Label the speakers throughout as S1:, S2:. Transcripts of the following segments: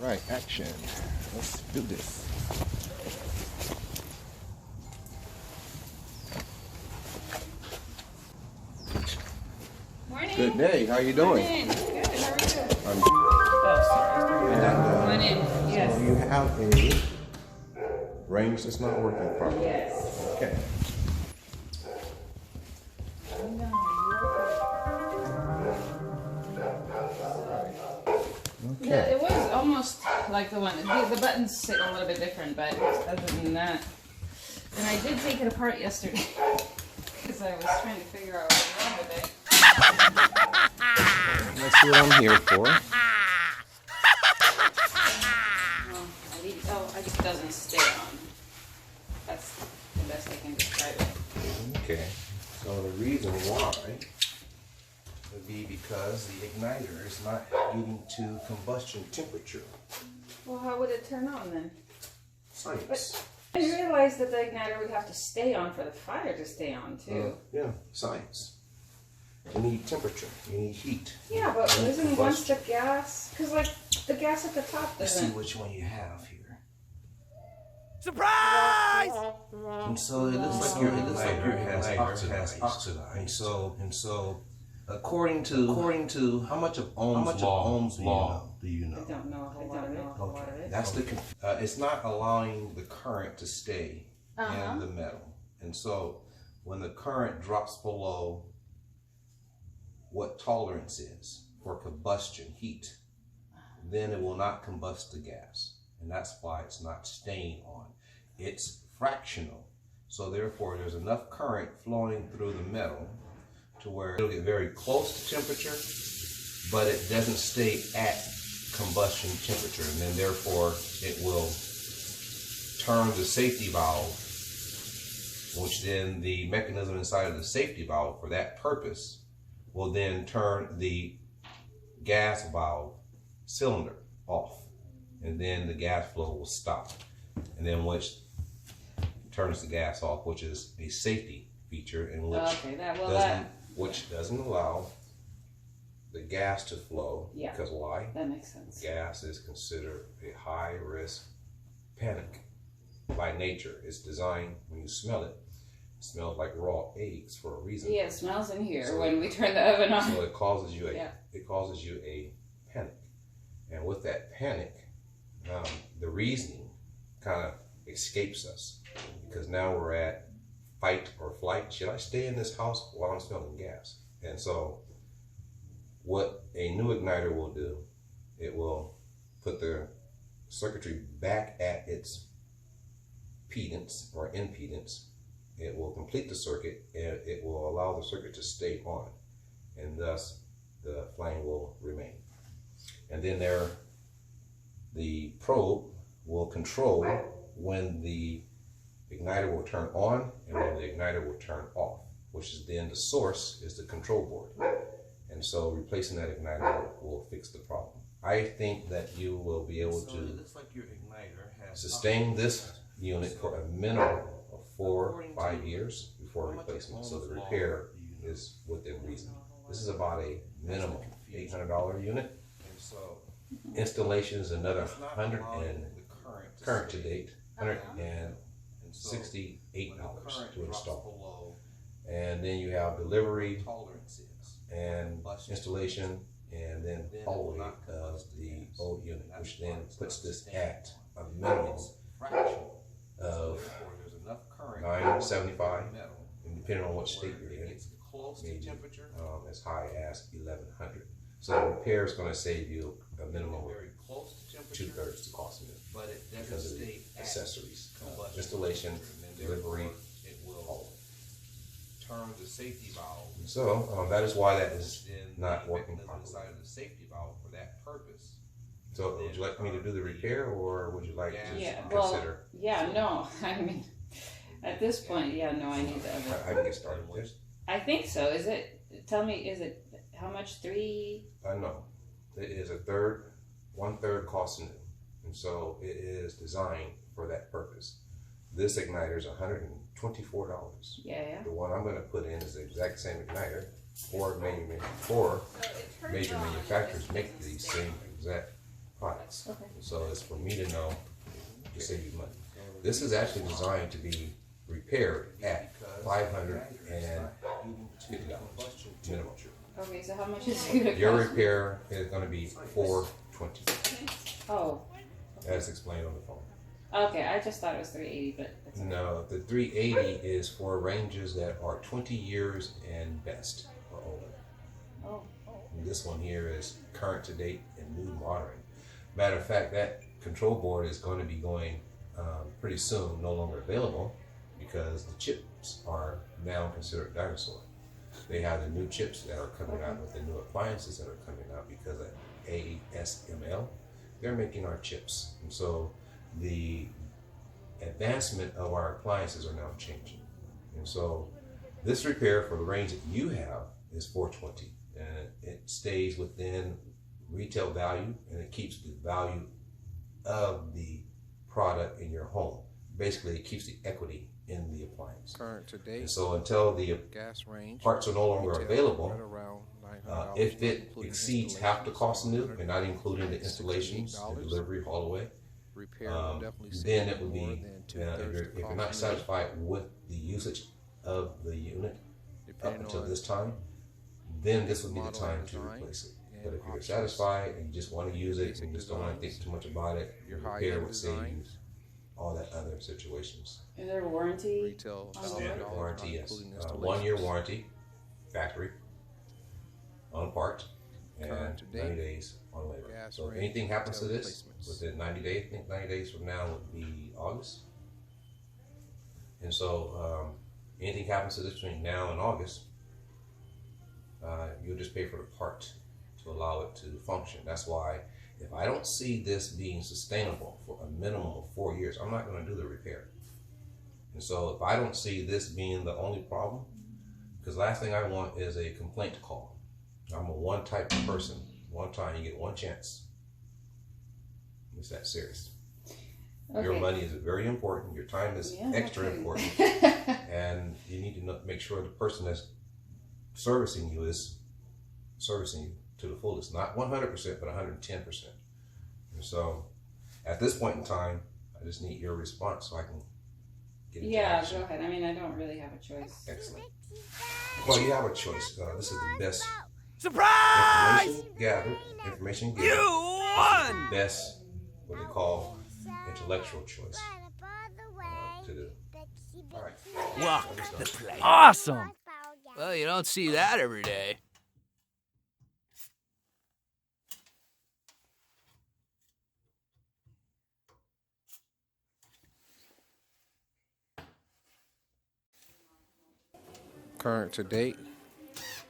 S1: Right, action. Let's do this.
S2: Morning.
S1: Good day. How you doing?
S2: Morning. Good. How are you?
S1: I'm
S2: Oh, sorry.
S1: and,
S2: Morning. Yes.
S1: So you have a range that's not working properly.
S2: Yes.
S1: Okay. Okay.
S2: Yeah, it was almost like the one. The buttons sit a little bit different, but other than that, and I did take it apart yesterday because I was trying to figure out what was wrong with it.
S1: That's what I'm here for.
S2: I guess it doesn't stay on. That's the best I can describe it.
S1: Okay. So the reason why would be because the igniter is not getting to combustion temperature.
S2: Well, how would it turn on then?
S1: Science.
S2: I realized that the igniter would have to stay on for the fire to stay on too.
S1: Yeah, science. You need temperature. You need heat.
S2: Yeah, but
S1: You need
S2: isn't once the
S1: combustion.
S2: gas, because like the gas at the top
S1: Let's see
S2: doesn't.
S1: which one you have here.
S3: Surprise!
S1: And so it looks like your has oxidized. And so according to how much of Ohm's law do you know?
S2: I don't know a whole lot of it.
S1: Okay. That's the it's not allowing the current to stay in the metal. And so when the current drops below what tolerance is for combustion heat, then it will not combust the gas. And that's why it's not staying on. It's fractional. So therefore there's enough current flowing through the metal to where it'll get very close to temperature, but it doesn't stay at combustion temperature. And then therefore it will turn the safety valve, which then the mechanism inside of the safety valve for that purpose will then turn the gas valve cylinder off, and then the gas flow will stop, and then which turns the gas off, which is a safety feature, and which doesn't allow the gas to flow.
S2: Yeah,
S1: because why?
S2: That makes sense.
S1: Gas is considered a high risk panic by nature. It's designed, when you smell it, it smells like raw eggs for a reason.
S2: Yeah, it smells in here
S1: So
S2: when we turn the oven on.
S1: So it causes you a panic, and with that panic, the reasoning kind of escapes us, because now we're at fight or flight. Should I stay in this house while I'm smelling gas? And so what a new igniter will do, it will put the circuitry back at its impedance or impedance. It will complete the circuit, and it will allow the circuit to stay on, and thus the flame will remain. And then the probe will control when the igniter will turn on and when the igniter will turn off, which is then the source is the control board. And so replacing that igniter will fix the problem. I think that you will be able to sustain this unit for a minimum of 4 or 5 years before replacement. So the repair is within reason. This is about a minimum $800 unit. Installation is another $100 and current to date $168 to install. And then you have delivery and installation, and then following of the old unit, which then puts this at a minimum of $975, and depending on what state you're in, maybe as high as $1,100. So the repair is going to save you a minimum of 2/3 the cost of it, because of the accessories, installation, delivery, all.
S3: Turn the safety valve.
S1: So that is why that is not working properly.
S3: Inside of the safety valve for that purpose.
S1: So would you like me to do the repair, or would you like to consider?
S2: Well, yeah, no. I mean, at this point, yeah, no, I need the oven.
S1: I can get started with this.
S2: I think so. Is it? Tell me, is it how much? 3?
S1: No, it is 1/3 cost new, and so it is designed for that purpose. This igniter is $124.
S2: Yeah.
S1: The one I'm going to put in is the exact same igniter. Four major manufacturers make the same exact products.
S2: Okay.
S1: So it's for me to know to save you money. This is actually designed to be repaired at $550 minimum.
S2: Okay, so how much is it gonna
S1: Your
S2: cost?
S1: repair is going to be $420,
S2: Oh,
S1: as explained on the phone.
S2: okay. I just thought it was $380, but it's okay.
S1: No, the 380 is for ranges that are 20 years and best or older.
S2: Oh,
S1: And this one here is current to date and new modern. Matter of fact, that control board is going to be going pretty soon, no longer available, because the chips are now considered dinosaur. They have the new chips that are coming out with the new appliances that are coming out because of ASML. They're making our chips. And so the advancement of our appliances are now changing. And so this repair for the range that you have is $420, and it stays within retail value, and it keeps the value of the product in your home. Basically, it keeps the equity in the appliance.
S3: Current to date.
S1: And so until the
S3: Gas range.
S1: parts are no longer
S3: retail
S1: available,
S3: right around $900,
S1: if it
S3: including
S1: exceeds half the cost of new, and not including the installations, the
S3: $168,
S1: delivery, haul away,
S3: repair will definitely save
S1: then
S3: you
S1: it would
S3: more
S1: be,
S3: than
S1: if
S3: two-thirds
S1: you're,
S3: the
S1: if you're
S3: cost
S1: not
S3: of new,
S1: satisfied with the usage of the unit up
S3: depending
S1: until
S3: on
S1: this time, then this would be the
S3: model
S1: time
S3: and
S1: to
S3: design
S1: replace it.
S3: and
S1: But if you're
S3: options.
S1: satisfied and you just want to use it
S3: Basic
S1: and you just don't want to think
S3: designs,
S1: too much about it,
S3: your
S1: the repair
S3: high-end
S1: would save you
S3: designs,
S1: all that other situations.
S2: is there a warranty?
S3: retail
S2: on the
S1: Standard
S3: $1,000,
S1: warranty,
S3: not
S1: yes.
S3: including
S1: 1 year
S3: installations.
S1: warranty, factory, on part, and
S3: Current to
S1: 90
S3: date,
S1: days on labor.
S3: gas
S1: So if
S3: range,
S1: anything happens to
S3: retail
S1: this,
S3: replacements.
S1: within 90 days, I think 90 days from now would be August. And so anything happens to this between now and August, you'll just pay for the part to allow it to function. That's why if I don't see this being sustainable for a minimum of 4 years, I'm not going to do the repair. And so if I don't see this being the only problem, because last thing I want is a complaint call. I'm a one type of person. One time, you get one chance. It's that serious. Your
S2: Okay.
S1: money is very important. Your time is
S2: Yeah,
S1: extra
S2: okay.
S1: important. And you need to make sure the person that's servicing you is servicing you to the fullest. Not 100%, but 110%. And so at this point in time, I just need your response so I can get into
S2: Yeah,
S1: action.
S2: go ahead. I mean, I don't really have a choice.
S1: Excellent. Well, you have a choice. This is the best
S4: Surprise!
S1: information
S4: You
S1: given.
S4: won!
S1: Best, what they call intellectual choice to do. All right.
S4: Welcome to play. Awesome! Well, you don't see that every day.
S3: Current to date,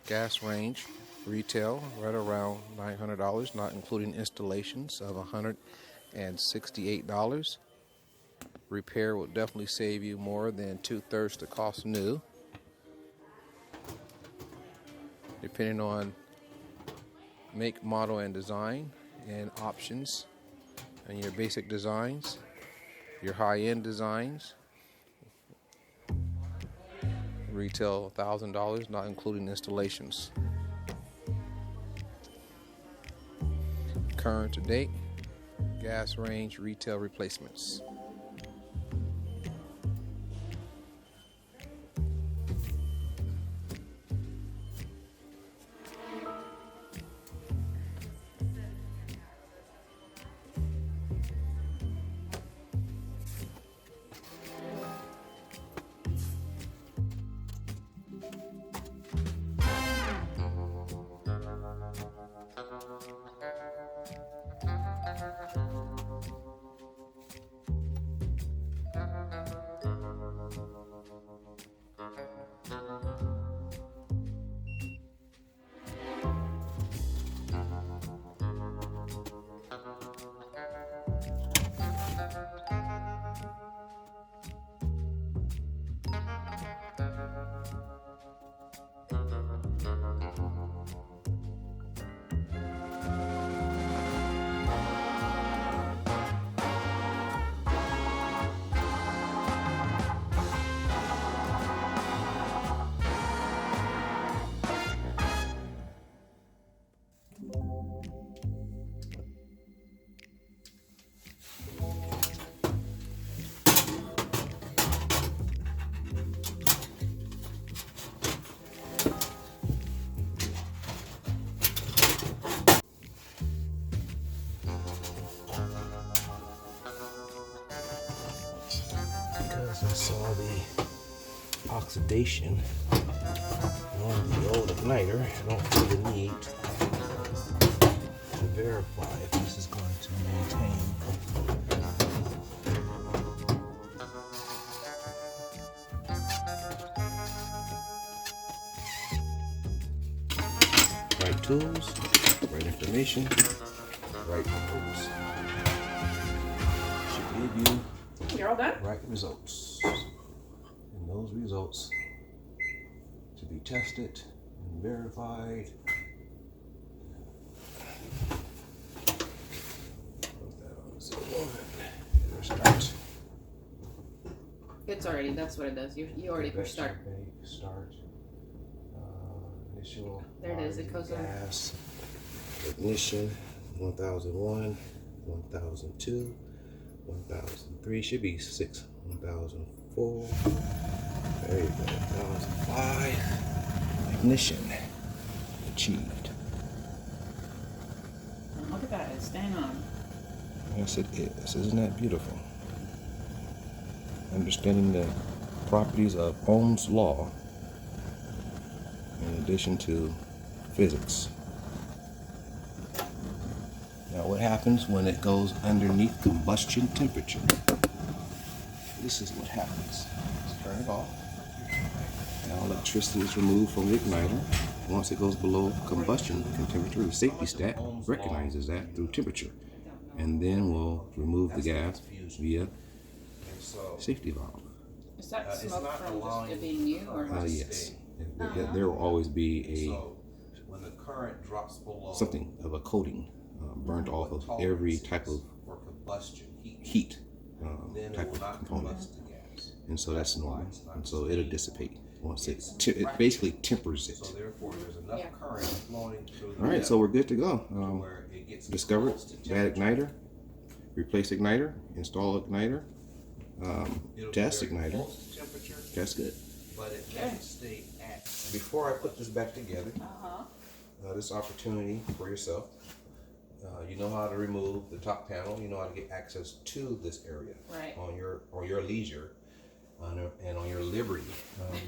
S3: gas range, retail right around $900, not including installations of $168. Repair will definitely save you more than 2/3 the cost new, depending on make, model, and design, and options, and your basic designs, your high-end designs. Retail $1,000, not including installations. Current to date, gas range, retail replacements.
S1: oxidation on the old igniter. I don't feel the need to verify if this is going to maintain. Right tools, right information, right tools. Should give you
S2: You're all done?
S1: right results. And those results to be tested and verified. Put that on 01. Start.
S2: It's already, that's what it does. You already push start.
S1: Start. Initial.
S2: There it is, it goes on.
S1: Gas. Ignition. 1001, 1002, 1003. Should be 6. 1004. There you go. 1005. Ignition achieved.
S2: Look at that, it's staying on.
S1: Yes, it is. Isn't that beautiful? Understanding the properties of Ohm's law in addition to physics. Now, what happens when it goes underneath combustion temperature? This is what happens. Let's turn it off. Now, electricity is removed from the igniter. Once it goes below combustion temperature, the safety stat recognizes that through temperature, and then we'll remove the gas via safety valve.
S2: Is that smoke from just it being you, or
S1: Yes. There will always be
S5: So when the current drops below
S1: something of a coating burnt off of every type of
S5: for combustion
S1: heat
S5: then
S1: type
S5: it will
S1: of
S5: not
S1: component,
S5: combust the gas.
S1: and so that's normal, and so it'll dissipate once it basically tempers it.
S5: So therefore, there's enough current flowing through the
S1: All right, so we're good to go.
S5: where it gets
S1: Discovered
S5: close to
S1: bad
S5: temperature.
S1: igniter, replace igniter, install igniter,
S5: It'll
S1: test
S5: be very
S1: igniter.
S5: close to temperature,
S1: That's good.
S5: but it doesn't stay at.
S1: Before I put this back together,
S2: Uh-huh.
S1: this opportunity for yourself. You know how to remove the top panel. You know how to get access to this area
S2: Right.
S1: on your leisure, and on your liberty.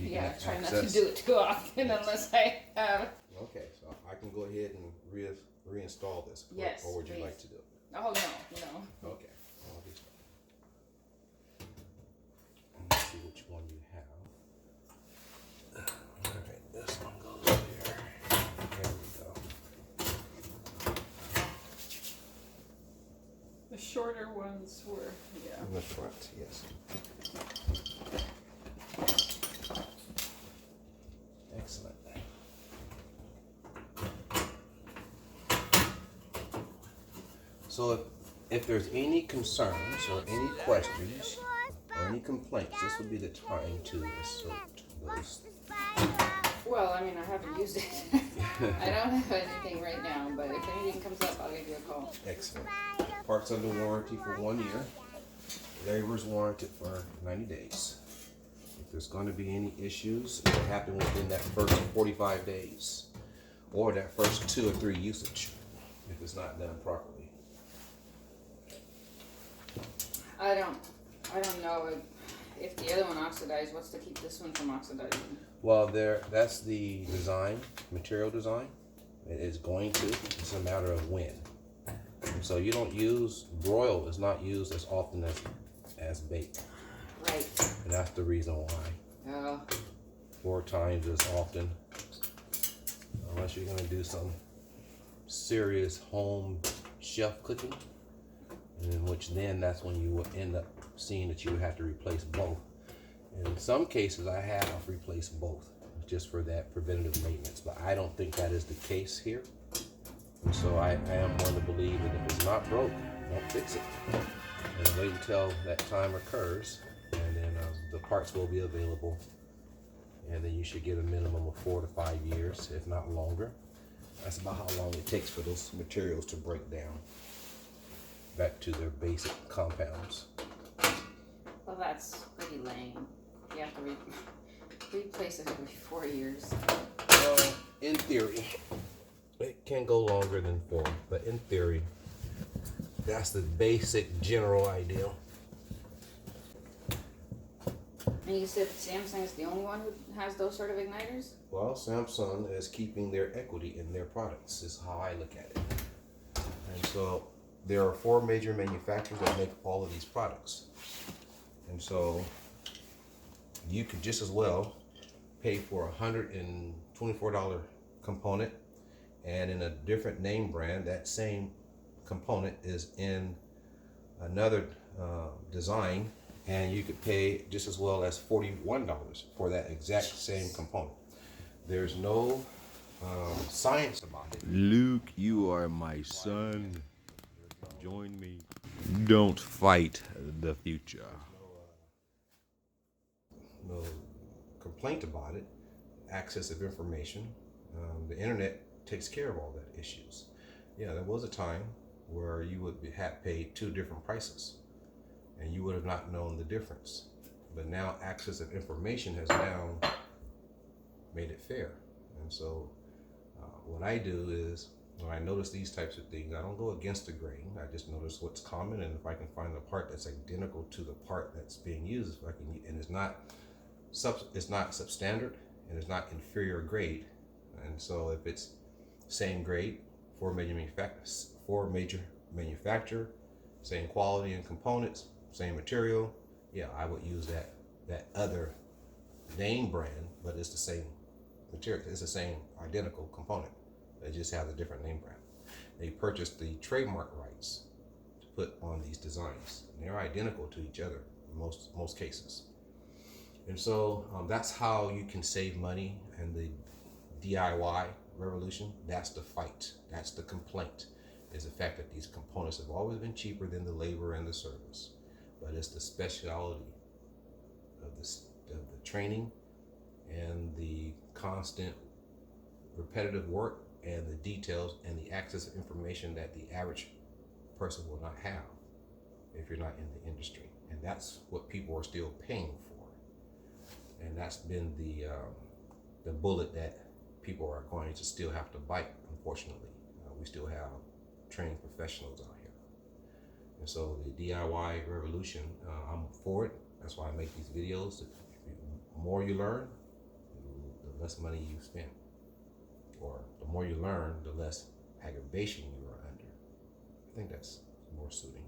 S1: You
S2: Yeah,
S1: can
S2: try not
S1: access-
S2: to do it too often unless I have.
S1: Okay, so I can go ahead and reinstall this.
S2: Yes,
S1: Or would you
S2: please.
S1: like to do it?
S2: Oh, no.
S1: Okay. I'll do so. Let's see which one you have. All right, this one goes there. There we go.
S2: The shorter ones were, yeah.
S1: In the front, yes. Excellent. So if there's any concerns or any questions or any complaints, this would be the time to assert those.
S2: Well, I mean, I haven't used it. I don't have anything right now, but if anything comes up, I'll give you a call.
S1: Excellent. Parts under warranty for 1 year. Labor's warranted for 90 days. If there's going to be any issues, it will happen within that first 45 days or that first 2 or 3 usage if it's not done properly.
S2: I don't know if the other one oxidized. What's to keep this one from oxidizing?
S1: Well, that's the design, material design. It is going to. It's a matter of when. And so you don't use, broil is not used as often as bake.
S2: Right.
S1: And that's the reason why. 4 times as often. Unless you're gonna do some serious home chef cooking. And in which then that's when you would end up seeing that you would have to replace both. In some cases I have replaced both just for that preventative maintenance, but I don't think that is the case here. And so I am one to believe that if it's not broke, don't fix it. And wait until that time occurs, and then the parts will be available. And then you should get a minimum of 4 to 5 years, if not longer. That's about how long it takes for those materials to break down back to their basic compounds.
S2: Well, that's pretty lame. You have to replace it every 4 years.
S1: Well, in theory, it can go longer than 4, but in theory, that's the basic general idea.
S2: And you said Samsung is the only one who has those sort of igniters?
S1: Well, Samsung is keeping their equity in their products, is how I look at it. And so there are 4 major manufacturers that make all of these products. And so you could just as well pay for a $124 component, and in a different name brand, that same component is in another design, and you could pay just as well as $41 for that exact same component. There's no science about it.
S6: Luke, you are my son. Join me. Don't fight the future.
S1: No complaint about it. Access of information. The internet takes care of all that issues. Yeah, there was a time where you would have paid 2 different prices, and you would have not known the difference. But now access of information has now made it fair. And so what I do is, when I notice these types of things, I don't go against the grain. I just notice what's common, and if I can find a part that's identical to the part that's being used, if I can, and it's not substandard and it's not inferior grade. And so if it's same grade, 4 major manufacturer, same quality and components, same material, yeah, I would use that other name brand, but it's the same material, it's the same identical component. They just have a different name brand. They purchased the trademark rights to put on these designs, and they're identical to each other in most cases. And so that's how you can save money. And the DIY revolution, that's the fight, that's the complaint, is the fact that these components have always been cheaper than the labor and the service. But it's the speciality of the training and the constant repetitive work and the details and the access of information that the average person will not have if you're not in the industry. And that's what people are still paying for. And that's been the bullet that people are going to still have to bite, unfortunately. We still have trained professionals out here. And so the DIY revolution, I'm for it. That's why I make these videos. The more you learn, the less money you spend. Or the more you learn, the less aggravation you are under. I think that's more suiting.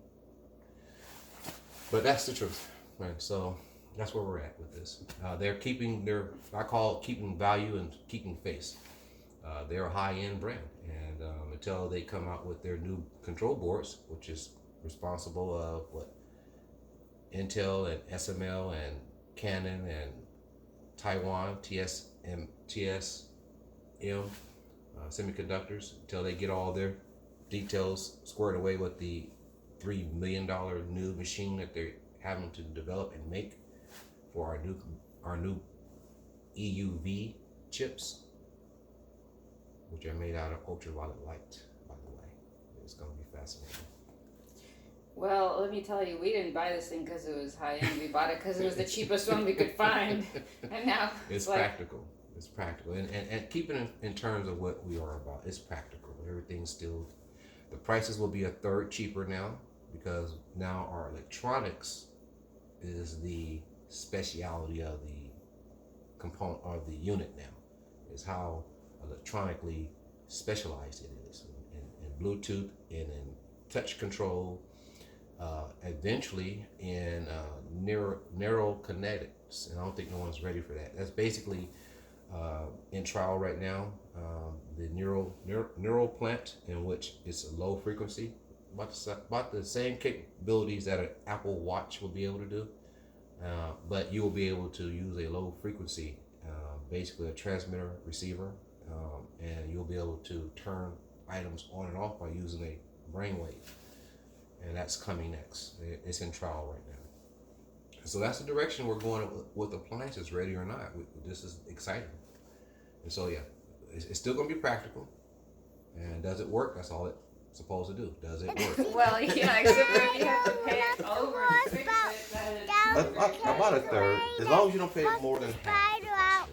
S1: But that's the truth, right? So that's where we're at with this. They're keeping I call it keeping value and keeping face. They're a high-end brand, and until they come out with their new control boards, which is responsible of what Intel and SML and Canon and Taiwan, TSM semiconductors, until they get all their details squared away with the $3 million new machine that they're having to develop and make for our new EUV chips, which are made out of ultraviolet light, by the way. It's going to be fascinating.
S2: Well, let me tell you, we didn't buy this thing because it was high-end. We bought it because it was the cheapest one we could find. And now
S1: it's like practical. It's practical. And keeping it in terms of what we are about, it's practical. Everything's still, the prices will be a third cheaper now, because now our electronics is the speciality of the component or the unit now, is how electronically specialized it is in Bluetooth and in touch control, eventually in narrow kinetics, and I don't think no one's ready for that. That's basically in trial right now. The neural plant, in which it's a low frequency, about the same capabilities that an Apple Watch will be able to do, but you will be able to use a low frequency, basically a transmitter receiver, and you'll be able to turn items on and off by using a brainwave, and that's coming next. It's in trial right now. So that's the direction we're going with appliances, ready or not. This is exciting. And so yeah, it's still going to be practical. And does it work? That's all it's supposed to do. Does it work?
S2: Well, yeah, except for if you have to pay it over to fix it.
S1: About a third. As long as you don't pay more than half.